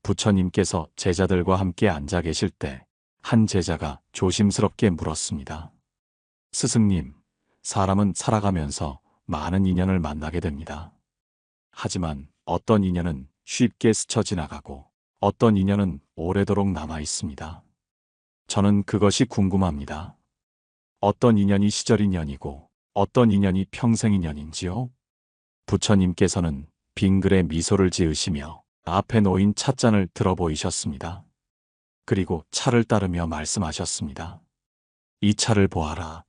부처님께서 제자들과 함께 앉아 계실 때 한 제자가 조심스럽게 물었습니다. 스승님, 사람은 살아가면서 많은 인연을 만나게 됩니다. 하지만 어떤 인연은 쉽게 스쳐 지나가고 어떤 인연은 오래도록 남아 있습니다. 저는 그것이 궁금합니다. 어떤 인연이 시절 인연이고 어떤 인연이 평생 인연인지요? 부처님께서는 빙글에 미소를 지으시며 앞에 놓인 찻잔을 들어 보이셨습니다. 그리고 차를 따르며 말씀하셨습니다. 이 차를 보아라.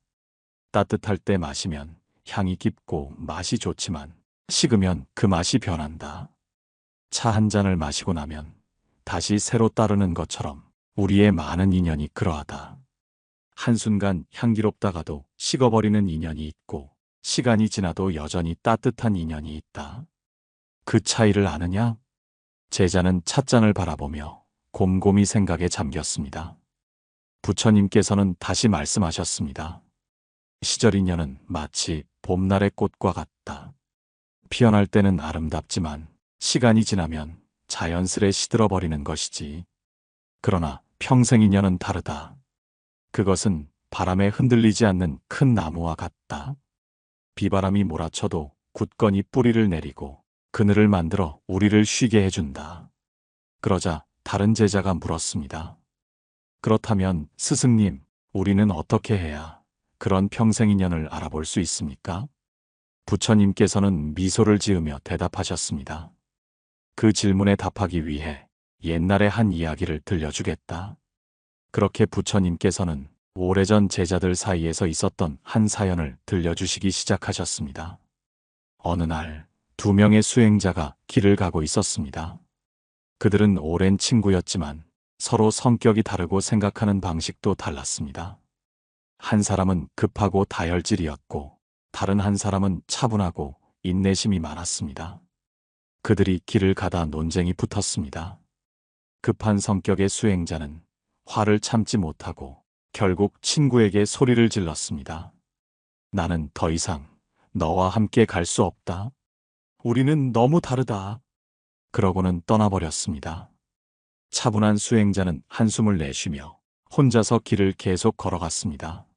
따뜻할 때 마시면 향이 깊고 맛이 좋지만 식으면 그 맛이 변한다. 차 한 잔을 마시고 나면 다시 새로 따르는 것처럼 우리의 많은 인연이 그러하다. 한순간 향기롭다가도 식어버리는 인연이 있고 시간이 지나도 여전히 따뜻한 인연이 있다. 그 차이를 아느냐? 제자는 찻잔을 바라보며 곰곰이 생각에 잠겼습니다. 부처님께서는 다시 말씀하셨습니다. 시절 인연은 마치 봄날의 꽃과 같다. 피어날 때는 아름답지만 시간이 지나면 자연스레 시들어버리는 것이지. 그러나 평생 인연은 다르다. 그것은 바람에 흔들리지 않는 큰 나무와 같다. 비바람이 몰아쳐도 굳건히 뿌리를 내리고 그늘을 만들어 우리를 쉬게 해준다. 그러자 다른 제자가 물었습니다. 그렇다면 스승님, 우리는 어떻게 해야 그런 평생 인연을 알아볼 수 있습니까? 부처님께서는 미소를 지으며 대답하셨습니다. 그 질문에 답하기 위해 옛날의 한 이야기를 들려주겠다. 그렇게 부처님께서는 오래전 제자들 사이에서 있었던 한 사연을 들려주시기 시작하셨습니다. 어느 날 2명의 수행자가 길을 가고 있었습니다. 그들은 오랜 친구였지만 서로 성격이 다르고 생각하는 방식도 달랐습니다. 한 사람은 급하고 다혈질이었고 다른 한 사람은 차분하고 인내심이 많았습니다. 그들이 길을 가다 논쟁이 붙었습니다. 급한 성격의 수행자는 화를 참지 못하고 결국 친구에게 소리를 질렀습니다. 나는 더 이상 너와 함께 갈 수 없다. 우리는 너무 다르다. 그러고는 떠나버렸습니다. 차분한 수행자는 한숨을 내쉬며 혼자서 길을 계속 걸어갔습니다.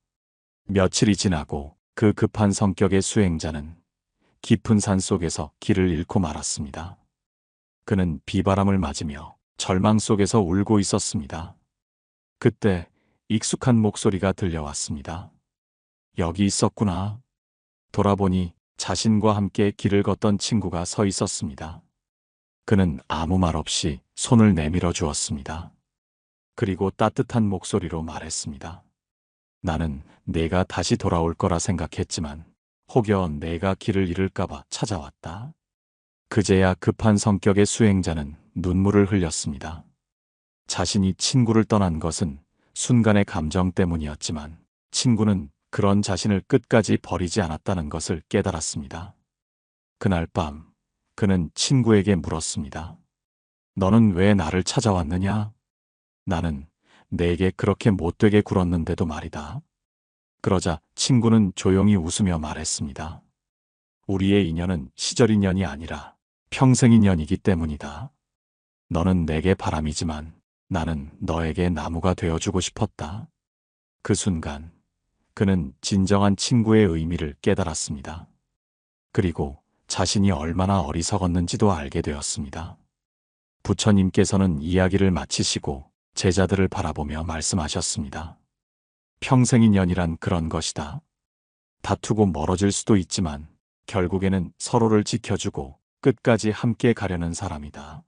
며칠이 지나고 그 급한 성격의 수행자는 깊은 산 속에서 길을 잃고 말았습니다. 그는 비바람을 맞으며 절망 속에서 울고 있었습니다. 그때 익숙한 목소리가 들려왔습니다. 여기 있었구나. 돌아보니 자신과 함께 길을 걷던 친구가 서 있었습니다. 그는 아무 말 없이 손을 내밀어 주었습니다. 그리고 따뜻한 목소리로 말했습니다. 나는 내가 다시 돌아올 거라 생각했지만 혹여 내가 길을 잃을까봐 찾아왔다. 그제야 급한 성격의 수행자는 눈물을 흘렸습니다. 자신이 친구를 떠난 것은 순간의 감정 때문이었지만 친구는 그런 자신을 끝까지 버리지 않았다는 것을 깨달았습니다. 그날 밤 그는 친구에게 물었습니다. 너는 왜 나를 찾아왔느냐? 나는 내게 그렇게 못되게 굴었는데도 말이다. 그러자 친구는 조용히 웃으며 말했습니다. 우리의 인연은 시절 인연이 아니라 평생 인연이기 때문이다. 너는 내게 바람이지만 나는 너에게 나무가 되어주고 싶었다. 그 순간 그는 진정한 친구의 의미를 깨달았습니다. 그리고 자신이 얼마나 어리석었는지도 알게 되었습니다. 부처님께서는 이야기를 마치시고 제자들을 바라보며 말씀하셨습니다. 평생 인연이란 그런 것이다. 다투고 멀어질 수도 있지만 결국에는 서로를 지켜주고 끝까지 함께 가려는 사람이다.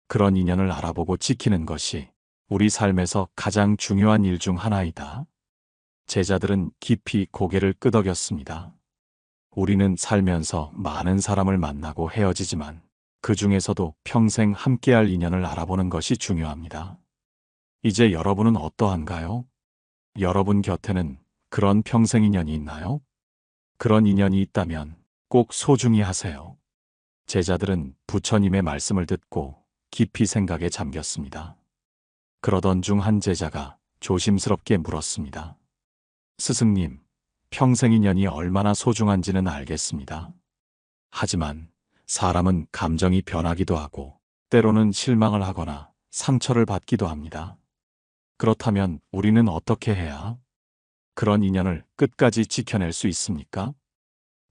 그런 인연을 알아보고 지키는 것이 우리 삶에서 가장 중요한 일 중 하나이다. 제자들은 깊이 고개를 끄덕였습니다. 우리는 살면서 많은 사람을 만나고 헤어지지만 그 중에서도 평생 함께할 인연을 알아보는 것이 중요합니다. 이제 여러분은 어떠한가요? 여러분 곁에는 그런 평생 인연이 있나요? 그런 인연이 있다면 꼭 소중히 하세요. 제자들은 부처님의 말씀을 듣고 깊이 생각에 잠겼습니다. 그러던 중 한 제자가 조심스럽게 물었습니다. 스승님, 평생 인연이 얼마나 소중한지는 알겠습니다. 하지만 사람은 감정이 변하기도 하고 때로는 실망을 하거나 상처를 받기도 합니다. 그렇다면 우리는 어떻게 해야 그런 인연을 끝까지 지켜낼 수 있습니까?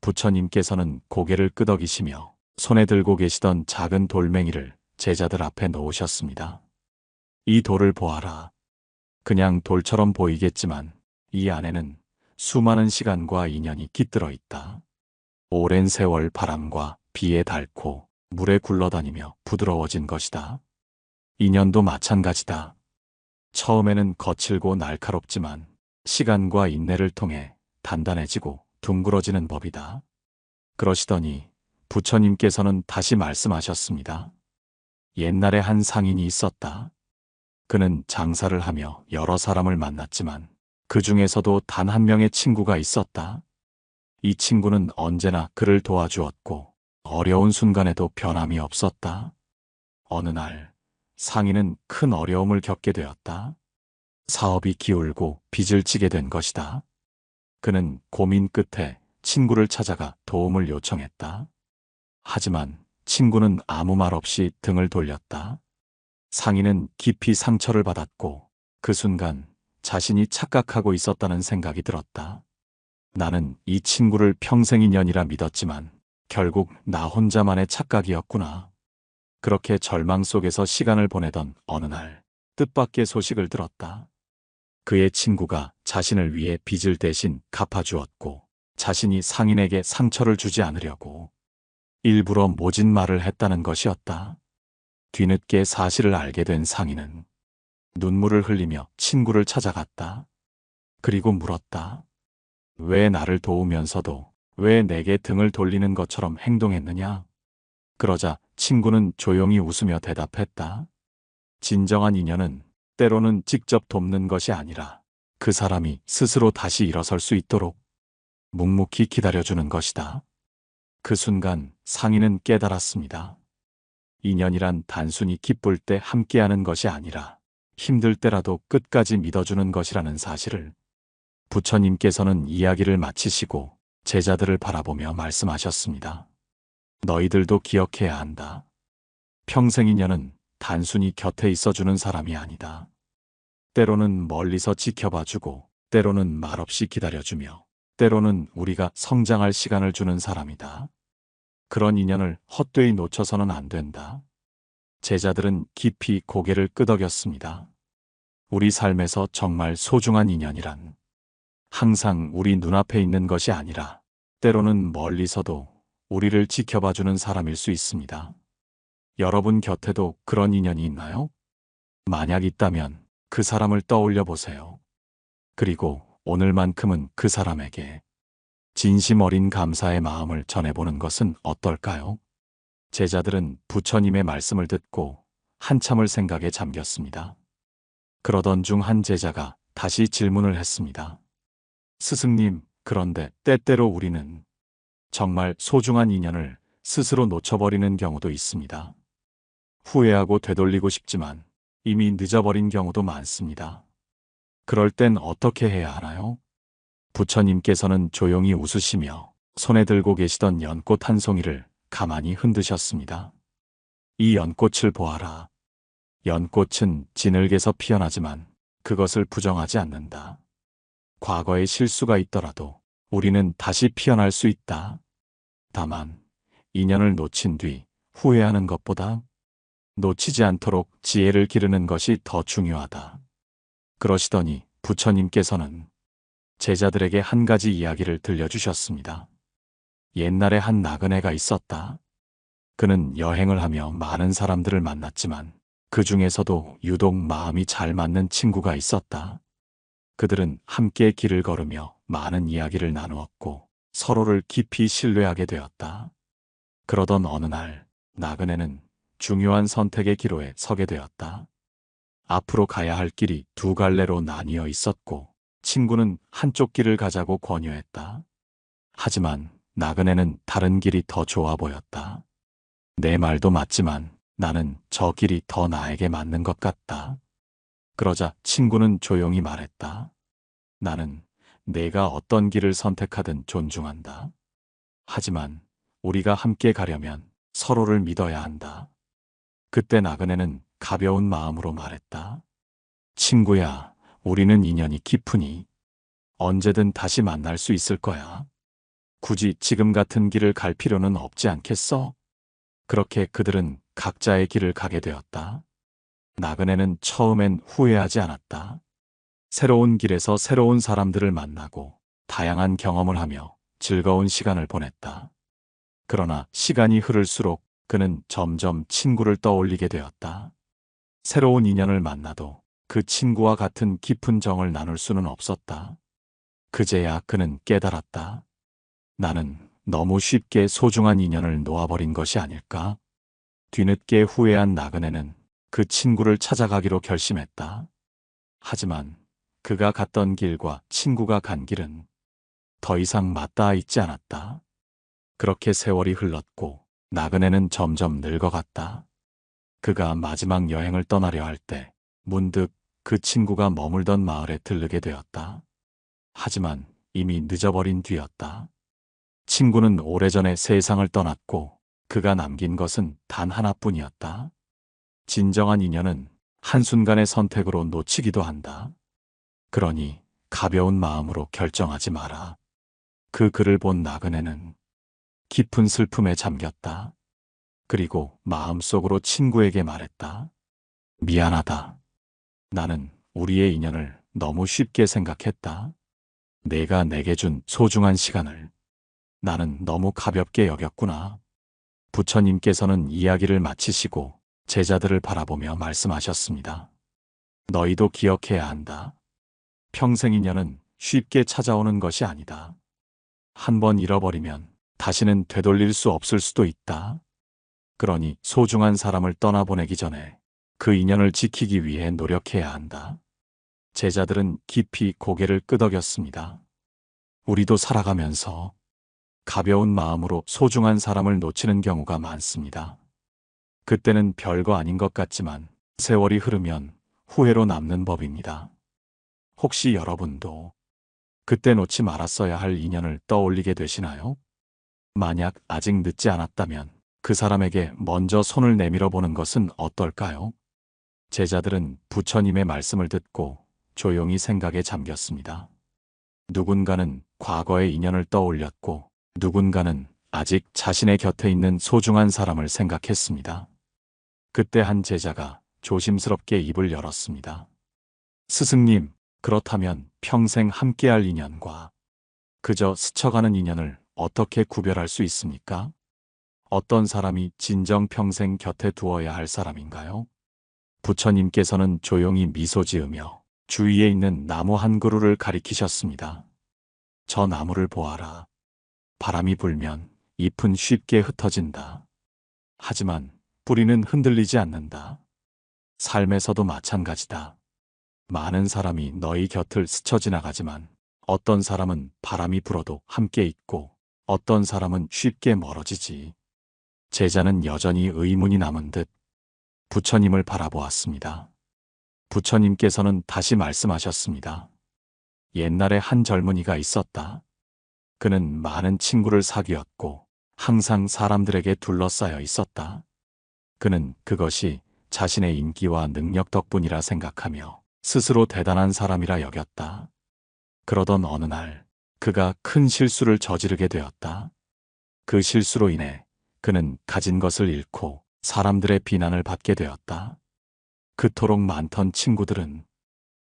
부처님께서는 고개를 끄덕이시며 손에 들고 계시던 작은 돌멩이를 제자들 앞에 놓으셨습니다. 이 돌을 보아라. 그냥 돌처럼 보이겠지만 이 안에는 수많은 시간과 인연이 깃들어 있다. 오랜 세월 바람과 비에 닳고 물에 굴러다니며 부드러워진 것이다. 인연도 마찬가지다. 처음에는 거칠고 날카롭지만 시간과 인내를 통해 단단해지고 둥그러지는 법이다. 그러시더니 부처님께서는 다시 말씀하셨습니다. 옛날에 한 상인이 있었다. 그는 장사를 하며 여러 사람을 만났지만 그 중에서도 단 한 명의 친구가 있었다. 이 친구는 언제나 그를 도와주었고 어려운 순간에도 변함이 없었다. 어느 날 상인은 큰 어려움을 겪게 되었다. 사업이 기울고 빚을 지게 된 것이다. 그는 고민 끝에 친구를 찾아가 도움을 요청했다. 하지만 친구는 아무 말 없이 등을 돌렸다. 상인은 깊이 상처를 받았고 그 순간 자신이 착각하고 있었다는 생각이 들었다. 나는 이 친구를 평생 인연이라 믿었지만 결국 나 혼자만의 착각이었구나. 그렇게 절망 속에서 시간을 보내던 어느 날 뜻밖의 소식을 들었다. 그의 친구가 자신을 위해 빚을 대신 갚아주었고 자신이 상인에게 상처를 주지 않으려고 일부러 모진 말을 했다는 것이었다. 뒤늦게 사실을 알게 된 상인은 눈물을 흘리며 친구를 찾아갔다. 그리고 물었다. 왜 나를 도우면서도 왜 내게 등을 돌리는 것처럼 행동했느냐? 그러자 친구는 조용히 웃으며 대답했다. 진정한 인연은 때로는 직접 돕는 것이 아니라 그 사람이 스스로 다시 일어설 수 있도록 묵묵히 기다려주는 것이다. 그 순간 상인은 깨달았습니다. 인연이란 단순히 기쁠 때 함께하는 것이 아니라 힘들 때라도 끝까지 믿어주는 것이라는 사실을. 부처님께서는 이야기를 마치시고 제자들을 바라보며 말씀하셨습니다. 너희들도 기억해야 한다. 평생 인연은 단순히 곁에 있어주는 사람이 아니다. 때로는 멀리서 지켜봐주고, 때로는 말없이 기다려주며, 때로는 우리가 성장할 시간을 주는 사람이다. 그런 인연을 헛되이 놓쳐서는 안 된다. 제자들은 깊이 고개를 끄덕였습니다. 우리 삶에서 정말 소중한 인연이란 항상 우리 눈앞에 있는 것이 아니라 때로는 멀리서도 우리를 지켜봐주는 사람일 수 있습니다. 여러분 곁에도 그런 인연이 있나요? 만약 있다면 그 사람을 떠올려 보세요. 그리고 오늘만큼은 그 사람에게 진심 어린 감사의 마음을 전해보는 것은 어떨까요? 제자들은 부처님의 말씀을 듣고 한참을 생각에 잠겼습니다. 그러던 중 한 제자가 다시 질문을 했습니다. 스승님, 그런데 때때로 우리는 정말 소중한 인연을 스스로 놓쳐버리는 경우도 있습니다. 후회하고 되돌리고 싶지만 이미 늦어버린 경우도 많습니다. 그럴 땐 어떻게 해야 하나요? 부처님께서는 조용히 웃으시며 손에 들고 계시던 연꽃 한 송이를 가만히 흔드셨습니다. 이 연꽃을 보아라. 연꽃은 진흙에서 피어나지만 그것을 부정하지 않는다. 과거의 실수가 있더라도 우리는 다시 피어날 수 있다. 다만 인연을 놓친 뒤 후회하는 것보다 놓치지 않도록 지혜를 기르는 것이 더 중요하다. 그러시더니 부처님께서는 제자들에게 한 가지 이야기를 들려주셨습니다. 옛날에 한 나그네가 있었다. 그는 여행을 하며 많은 사람들을 만났지만 그 중에서도 유독 마음이 잘 맞는 친구가 있었다. 그들은 함께 길을 걸으며 많은 이야기를 나누었고 서로를 깊이 신뢰하게 되었다. 그러던 어느 날 나그네는 중요한 선택의 기로에 서게 되었다. 앞으로 가야 할 길이 두 갈래로 나뉘어 있었고 친구는 한쪽 길을 가자고 권유했다. 하지만 나그네는 다른 길이 더 좋아 보였다. 내 말도 맞지만 나는 저 길이 더 나에게 맞는 것 같다. 그러자 친구는 조용히 말했다. 나는 내가 어떤 길을 선택하든 존중한다. 하지만 우리가 함께 가려면 서로를 믿어야 한다. 그때 나그네는 가벼운 마음으로 말했다. 친구야, 우리는 인연이 깊으니 언제든 다시 만날 수 있을 거야. 굳이 지금 같은 길을 갈 필요는 없지 않겠어? 그렇게 그들은 각자의 길을 가게 되었다. 나그네는 처음엔 후회하지 않았다. 새로운 길에서 새로운 사람들을 만나고 다양한 경험을 하며 즐거운 시간을 보냈다. 그러나 시간이 흐를수록 그는 점점 친구를 떠올리게 되었다. 새로운 인연을 만나도 그 친구와 같은 깊은 정을 나눌 수는 없었다. 그제야 그는 깨달았다. 나는 너무 쉽게 소중한 인연을 놓아버린 것이 아닐까? 뒤늦게 후회한 나그네는 그 친구를 찾아가기로 결심했다. 하지만 그가 갔던 길과 친구가 간 길은 더 이상 맞닿아 있지 않았다. 그렇게 세월이 흘렀고 나그네는 점점 늙어갔다. 그가 마지막 여행을 떠나려 할 때 문득 그 친구가 머물던 마을에 들르게 되었다. 하지만 이미 늦어버린 뒤였다. 친구는 오래전에 세상을 떠났고 그가 남긴 것은 단 하나뿐이었다. 진정한 인연은 한순간의 선택으로 놓치기도 한다. 그러니 가벼운 마음으로 결정하지 마라. 그 글을 본 나그네는 깊은 슬픔에 잠겼다. 그리고 마음속으로 친구에게 말했다. 미안하다. 나는 우리의 인연을 너무 쉽게 생각했다. 내가 내게 준 소중한 시간을 나는 너무 가볍게 여겼구나. 부처님께서는 이야기를 마치시고 제자들을 바라보며 말씀하셨습니다. 너희도 기억해야 한다. 평생 인연은 쉽게 찾아오는 것이 아니다. 한 번 잃어버리면 다시는 되돌릴 수 없을 수도 있다. 그러니 소중한 사람을 떠나보내기 전에 그 인연을 지키기 위해 노력해야 한다. 제자들은 깊이 고개를 끄덕였습니다. 우리도 살아가면서 가벼운 마음으로 소중한 사람을 놓치는 경우가 많습니다. 그때는 별거 아닌 것 같지만 세월이 흐르면 후회로 남는 법입니다. 혹시 여러분도 그때 놓지 말았어야 할 인연을 떠올리게 되시나요? 만약 아직 늦지 않았다면 그 사람에게 먼저 손을 내밀어 보는 것은 어떨까요? 제자들은 부처님의 말씀을 듣고 조용히 생각에 잠겼습니다. 누군가는 과거의 인연을 떠올렸고 누군가는 아직 자신의 곁에 있는 소중한 사람을 생각했습니다. 그때 한 제자가 조심스럽게 입을 열었습니다. 스승님, 그렇다면 평생 함께할 인연과 그저 스쳐가는 인연을 어떻게 구별할 수 있습니까? 어떤 사람이 진정 평생 곁에 두어야 할 사람인가요? 부처님께서는 조용히 미소 지으며 주위에 있는 나무 한 그루를 가리키셨습니다. 저 나무를 보아라. 바람이 불면 잎은 쉽게 흩어진다. 하지만 뿌리는 흔들리지 않는다. 삶에서도 마찬가지다. 많은 사람이 너희 곁을 스쳐 지나가지만 어떤 사람은 바람이 불어도 함께 있고 어떤 사람은 쉽게 멀어지지. 제자는 여전히 의문이 남은 듯 부처님을 바라보았습니다. 부처님께서는 다시 말씀하셨습니다. 옛날에 한 젊은이가 있었다. 그는 많은 친구를 사귀었고 항상 사람들에게 둘러싸여 있었다. 그는 그것이 자신의 인기와 능력 덕분이라 생각하며 스스로 대단한 사람이라 여겼다. 그러던 어느 날 그가 큰 실수를 저지르게 되었다. 그 실수로 인해 그는 가진 것을 잃고 사람들의 비난을 받게 되었다. 그토록 많던 친구들은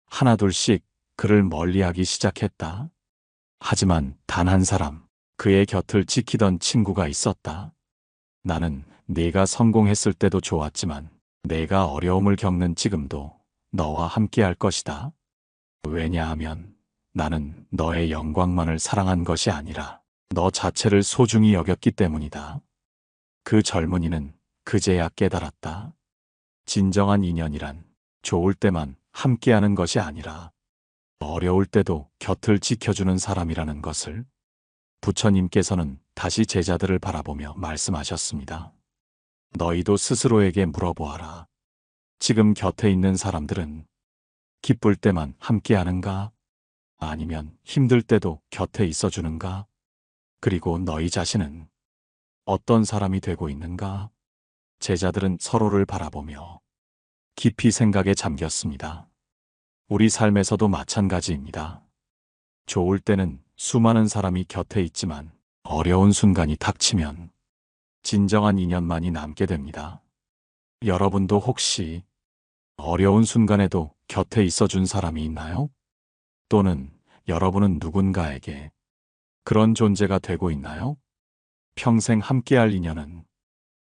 하나둘씩 그를 멀리하기 시작했다. 하지만 단 한 사람, 그의 곁을 지키던 친구가 있었다. 나는 네가 성공했을 때도 좋았지만 내가 어려움을 겪는 지금도 너와 함께할 것이다. 왜냐하면 나는 너의 영광만을 사랑한 것이 아니라 너 자체를 소중히 여겼기 때문이다. 그 젊은이는 그제야 깨달았다. 진정한 인연이란 좋을 때만 함께하는 것이 아니라 어려울 때도 곁을 지켜주는 사람이라는 것을. 부처님께서는 다시 제자들을 바라보며 말씀하셨습니다. 너희도 스스로에게 물어보아라. 지금 곁에 있는 사람들은 기쁠 때만 함께하는가? 아니면 힘들 때도 곁에 있어주는가? 그리고 너희 자신은 어떤 사람이 되고 있는가? 제자들은 서로를 바라보며 깊이 생각에 잠겼습니다. 우리 삶에서도 마찬가지입니다. 좋을 때는 수많은 사람이 곁에 있지만 어려운 순간이 닥치면 진정한 인연만이 남게 됩니다. 여러분도 혹시 어려운 순간에도 곁에 있어준 사람이 있나요? 또는 여러분은 누군가에게 그런 존재가 되고 있나요? 평생 함께할 인연은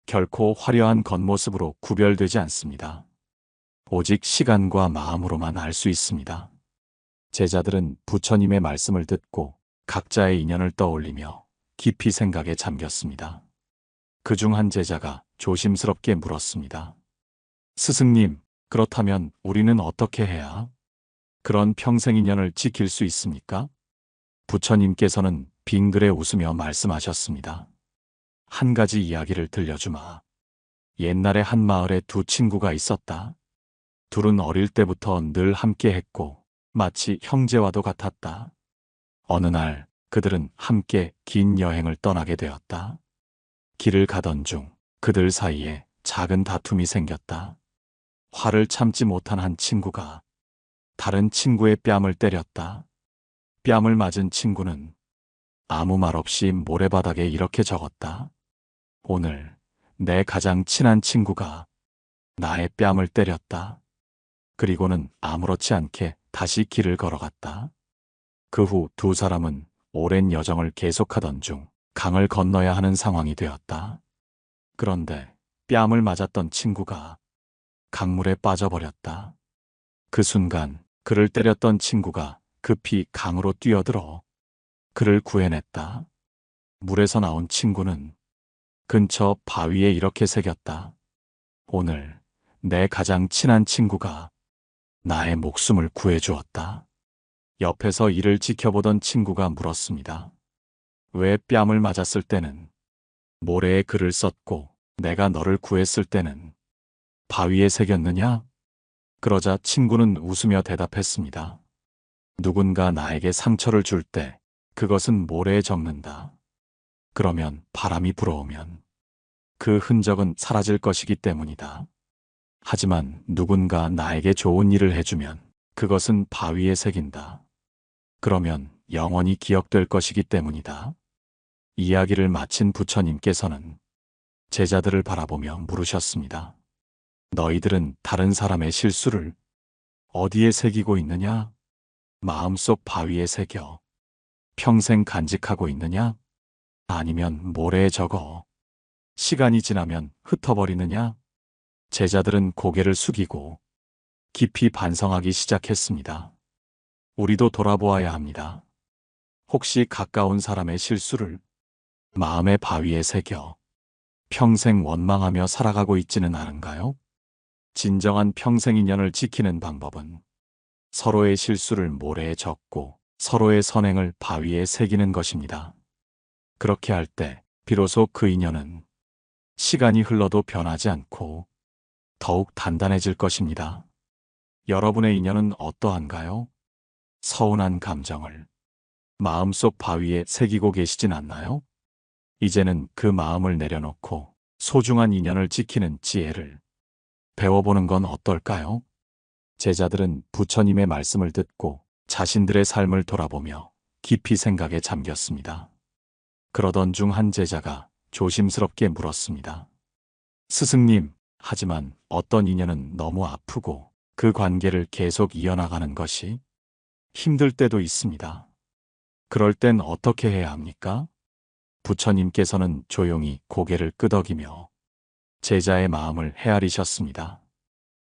결코 화려한 겉모습으로 구별되지 않습니다. 오직 시간과 마음으로만 알 수 있습니다. 제자들은 부처님의 말씀을 듣고 각자의 인연을 떠올리며 깊이 생각에 잠겼습니다. 그중 한 제자가 조심스럽게 물었습니다. 스승님, 그렇다면 우리는 어떻게 해야 그런 평생 인연을 지킬 수 있습니까? 부처님께서는 빙그레 웃으며 말씀하셨습니다. 한 가지 이야기를 들려주마. 옛날에 한 마을에 두 친구가 있었다. 둘은 어릴 때부터 늘 함께 했고 마치 형제와도 같았다. 어느 날 그들은 함께 긴 여행을 떠나게 되었다. 길을 가던 중 그들 사이에 작은 다툼이 생겼다. 화를 참지 못한 한 친구가 다른 친구의 뺨을 때렸다. 뺨을 맞은 친구는 아무 말 없이 모래바닥에 이렇게 적었다. 오늘 내 가장 친한 친구가 나의 뺨을 때렸다. 그리고는 아무렇지 않게 다시 길을 걸어갔다. 그 후 두 사람은 오랜 여정을 계속하던 중 강을 건너야 하는 상황이 되었다. 그런데 뺨을 맞았던 친구가 강물에 빠져버렸다. 그 순간 그를 때렸던 친구가 급히 강으로 뛰어들어 그를 구해냈다. 물에서 나온 친구는 근처 바위에 이렇게 새겼다. 오늘 내 가장 친한 친구가 나의 목숨을 구해주었다. 옆에서 이를 지켜보던 친구가 물었습니다. 왜 뺨을 맞았을 때는 모래에 글을 썼고 내가 너를 구했을 때는 바위에 새겼느냐? 그러자 친구는 웃으며 대답했습니다. 누군가 나에게 상처를 줄 때 그것은 모래에 적는다. 그러면 바람이 불어오면 그 흔적은 사라질 것이기 때문이다. 하지만 누군가 나에게 좋은 일을 해주면 그것은 바위에 새긴다. 그러면 영원히 기억될 것이기 때문이다. 이야기를 마친 부처님께서는 제자들을 바라보며 물으셨습니다. 너희들은 다른 사람의 실수를 어디에 새기고 있느냐? 마음속 바위에 새겨 평생 간직하고 있느냐? 아니면 모래에 적어 시간이 지나면 흩어버리느냐? 제자들은 고개를 숙이고 깊이 반성하기 시작했습니다. 우리도 돌아보아야 합니다. 혹시 가까운 사람의 실수를 마음의 바위에 새겨 평생 원망하며 살아가고 있지는 않은가요? 진정한 평생 인연을 지키는 방법은 서로의 실수를 모래에 적고 서로의 선행을 바위에 새기는 것입니다. 그렇게 할 때 비로소 그 인연은 시간이 흘러도 변하지 않고 더욱 단단해질 것입니다. 여러분의 인연은 어떠한가요? 서운한 감정을 마음속 바위에 새기고 계시진 않나요? 이제는 그 마음을 내려놓고 소중한 인연을 지키는 지혜를 배워보는 건 어떨까요? 제자들은 부처님의 말씀을 듣고 자신들의 삶을 돌아보며 깊이 생각에 잠겼습니다. 그러던 중 한 제자가 조심스럽게 물었습니다. 스승님, 하지만 어떤 인연은 너무 아프고 그 관계를 계속 이어나가는 것이 힘들 때도 있습니다. 그럴 땐 어떻게 해야 합니까? 부처님께서는 조용히 고개를 끄덕이며 제자의 마음을 헤아리셨습니다.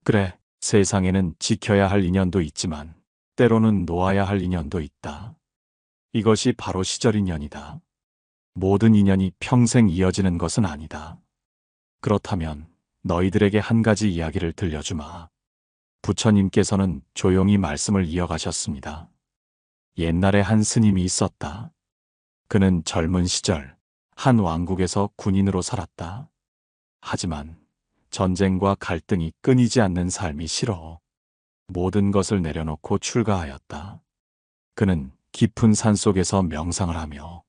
그래, 세상에는 지켜야 할 인연도 있지만 때로는 놓아야 할 인연도 있다. 이것이 바로 시절 인연이다. 모든 인연이 평생 이어지는 것은 아니다. 그렇다면 너희들에게 한 가지 이야기를 들려주마. 부처님께서는 조용히 말씀을 이어가셨습니다. 옛날에 한 스님이 있었다. 그는 젊은 시절 한 왕국에서 군인으로 살았다. 하지만 전쟁과 갈등이 끊이지 않는 삶이 싫어 모든 것을 내려놓고 출가하였다. 그는 깊은 산속에서 명상을 하며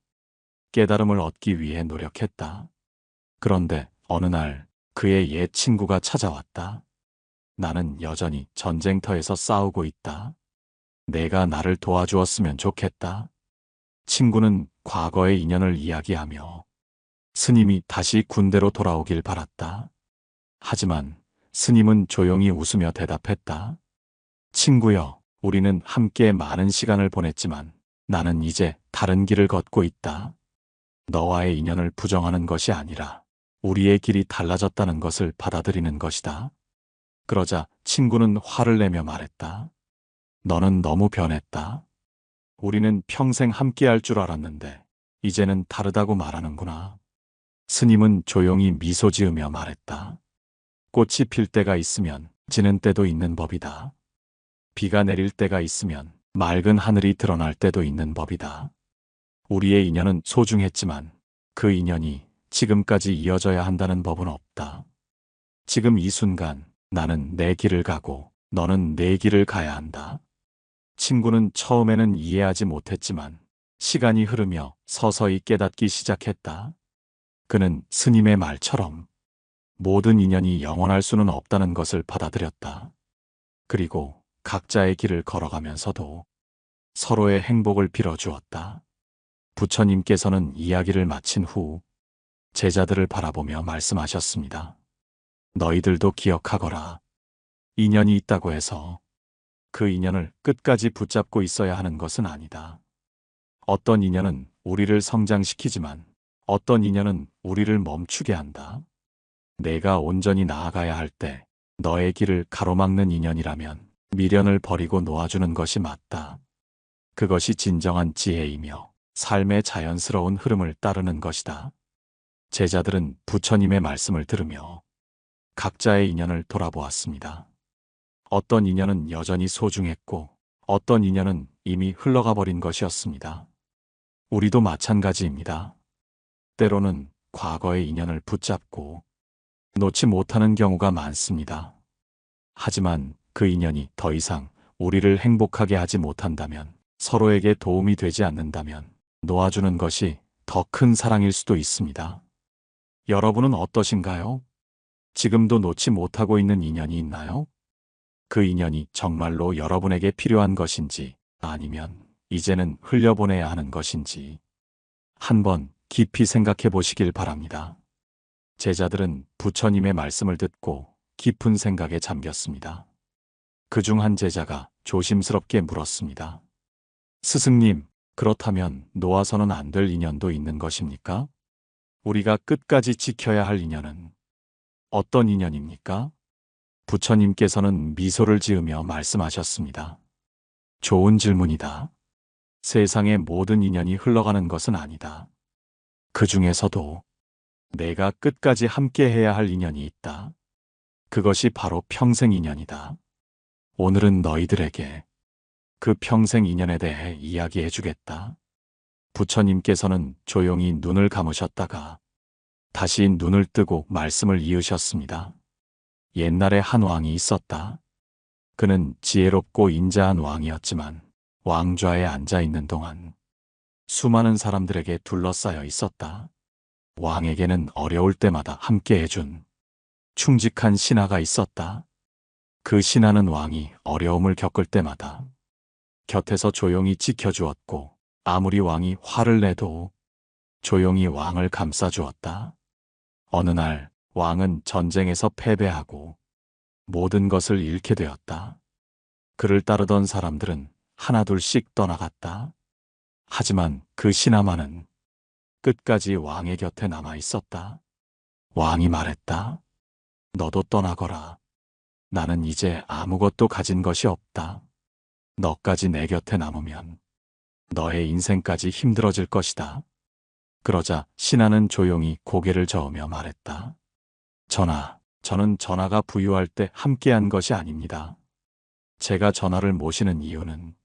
깨달음을 얻기 위해 노력했다. 그런데 어느 날 그의 옛 친구가 찾아왔다. 나는 여전히 전쟁터에서 싸우고 있다. 내가 나를 도와주었으면 좋겠다. 친구는 과거의 인연을 이야기하며 스님이 다시 군대로 돌아오길 바랐다. 하지만 스님은 조용히 웃으며 대답했다. 친구여, 우리는 함께 많은 시간을 보냈지만 나는 이제 다른 길을 걷고 있다. 너와의 인연을 부정하는 것이 아니라 우리의 길이 달라졌다는 것을 받아들이는 것이다. 그러자 친구는 화를 내며 말했다. 너는 너무 변했다. 우리는 평생 함께할 줄 알았는데 이제는 다르다고 말하는구나. 스님은 조용히 미소 지으며 말했다. 꽃이 필 때가 있으면 지는 때도 있는 법이다. 비가 내릴 때가 있으면 맑은 하늘이 드러날 때도 있는 법이다. 우리의 인연은 소중했지만 그 인연이 지금까지 이어져야 한다는 법은 없다. 지금 이 순간 나는 내 길을 가고 너는 내 길을 가야 한다. 친구는 처음에는 이해하지 못했지만 시간이 흐르며 서서히 깨닫기 시작했다. 그는 스님의 말처럼 모든 인연이 영원할 수는 없다는 것을 받아들였다. 그리고 각자의 길을 걸어가면서도 서로의 행복을 빌어주었다. 부처님께서는 이야기를 마친 후 제자들을 바라보며 말씀하셨습니다. 너희들도 기억하거라. 인연이 있다고 해서 그 인연을 끝까지 붙잡고 있어야 하는 것은 아니다. 어떤 인연은 우리를 성장시키지만 어떤 인연은 우리를 멈추게 한다. 내가 온전히 나아가야 할 때 너의 길을 가로막는 인연이라면 미련을 버리고 놓아주는 것이 맞다. 그것이 진정한 지혜이며 삶의 자연스러운 흐름을 따르는 것이다. 제자들은 부처님의 말씀을 들으며 각자의 인연을 돌아보았습니다. 어떤 인연은 여전히 소중했고 어떤 인연은 이미 흘러가 버린 것이었습니다. 우리도 마찬가지입니다. 때로는 과거의 인연을 붙잡고 놓지 못하는 경우가 많습니다. 하지만 그 인연이 더 이상 우리를 행복하게 하지 못한다면, 서로에게 도움이 되지 않는다면 놓아주는 것이 더 큰 사랑일 수도 있습니다. 여러분은 어떠신가요? 지금도 놓지 못하고 있는 인연이 있나요? 그 인연이 정말로 여러분에게 필요한 것인지 아니면 이제는 흘려보내야 하는 것인지 한번 깊이 생각해 보시길 바랍니다. 제자들은 부처님의 말씀을 듣고 깊은 생각에 잠겼습니다. 그중 한 제자가 조심스럽게 물었습니다. 스승님, 그렇다면 놓아서는 안 될 인연도 있는 것입니까? 우리가 끝까지 지켜야 할 인연은 어떤 인연입니까? 부처님께서는 미소를 지으며 말씀하셨습니다. 좋은 질문이다. 세상의 모든 인연이 흘러가는 것은 아니다. 그 중에서도 내가 끝까지 함께 해야 할 인연이 있다. 그것이 바로 평생 인연이다. 오늘은 너희들에게 그 평생 인연에 대해 이야기해 주겠다. 부처님께서는 조용히 눈을 감으셨다가 다시 눈을 뜨고 말씀을 이으셨습니다. 옛날에 한 왕이 있었다. 그는 지혜롭고 인자한 왕이었지만 왕좌에 앉아 있는 동안 수많은 사람들에게 둘러싸여 있었다. 왕에게는 어려울 때마다 함께 해준 충직한 신하가 있었다. 그 신하는 왕이 어려움을 겪을 때마다 곁에서 조용히 지켜주었고 아무리 왕이 화를 내도 조용히 왕을 감싸주었다. 어느 날 왕은 전쟁에서 패배하고 모든 것을 잃게 되었다. 그를 따르던 사람들은 하나둘씩 떠나갔다. 하지만 그 신하만은 끝까지 왕의 곁에 남아 있었다. 왕이 말했다. 너도 떠나거라. 나는 이제 아무것도 가진 것이 없다. 너까지 내 곁에 남으면 너의 인생까지 힘들어질 것이다. 그러자 신하는 조용히 고개를 저으며 말했다. 전하, 저는 전하가 부유할 때 함께한 것이 아닙니다. 제가 전하를 모시는 이유는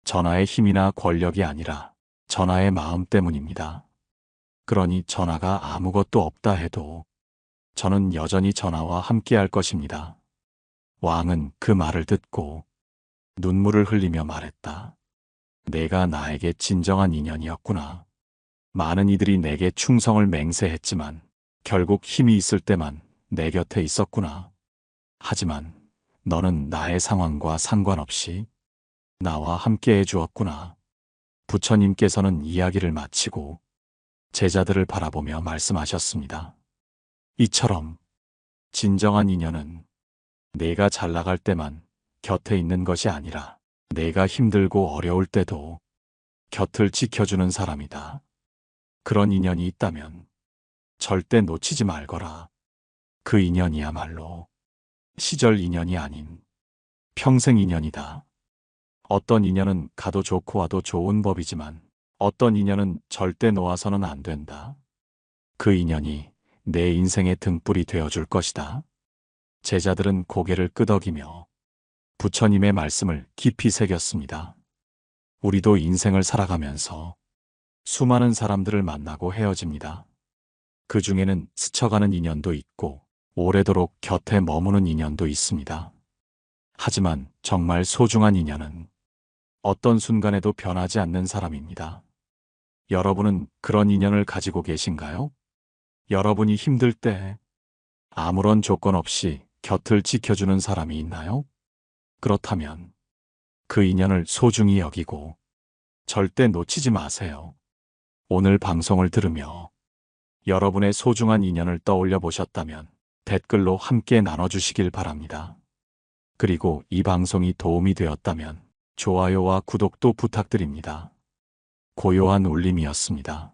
전하의 힘이나 권력이 아니라 전하의 마음 때문입니다. 그러니 전하가 아무것도 없다 해도 저는 여전히 전하와 함께할 것입니다. 왕은 그 말을 듣고 눈물을 흘리며 말했다. 내가 나에게 진정한 인연이었구나. 많은 이들이 내게 충성을 맹세했지만 결국 힘이 있을 때만 내 곁에 있었구나. 하지만 너는 나의 상황과 상관없이 나와 함께 해주었구나. 부처님께서는 이야기를 마치고 제자들을 바라보며 말씀하셨습니다. 이처럼 진정한 인연은 내가 잘 나갈 때만 곁에 있는 것이 아니라 내가 힘들고 어려울 때도 곁을 지켜주는 사람이다. 그런 인연이 있다면 절대 놓치지 말거라. 그 인연이야말로 시절 인연이 아닌 평생 인연이다. 어떤 인연은 가도 좋고 와도 좋은 법이지만 어떤 인연은 절대 놓아서는 안 된다. 그 인연이 내 인생의 등불이 되어줄 것이다. 제자들은 고개를 끄덕이며 부처님의 말씀을 깊이 새겼습니다. 우리도 인생을 살아가면서 수많은 사람들을 만나고 헤어집니다. 그 중에는 스쳐가는 인연도 있고 오래도록 곁에 머무는 인연도 있습니다. 하지만 정말 소중한 인연은 어떤 순간에도 변하지 않는 사람입니다. 여러분은 그런 인연을 가지고 계신가요? 여러분이 힘들 때 아무런 조건 없이 곁을 지켜주는 사람이 있나요? 그렇다면 그 인연을 소중히 여기고 절대 놓치지 마세요. 오늘 방송을 들으며 여러분의 소중한 인연을 떠올려 보셨다면 댓글로 함께 나눠주시길 바랍니다. 그리고 이 방송이 도움이 되었다면 좋아요와 구독도 부탁드립니다. 고요한 울림이었습니다.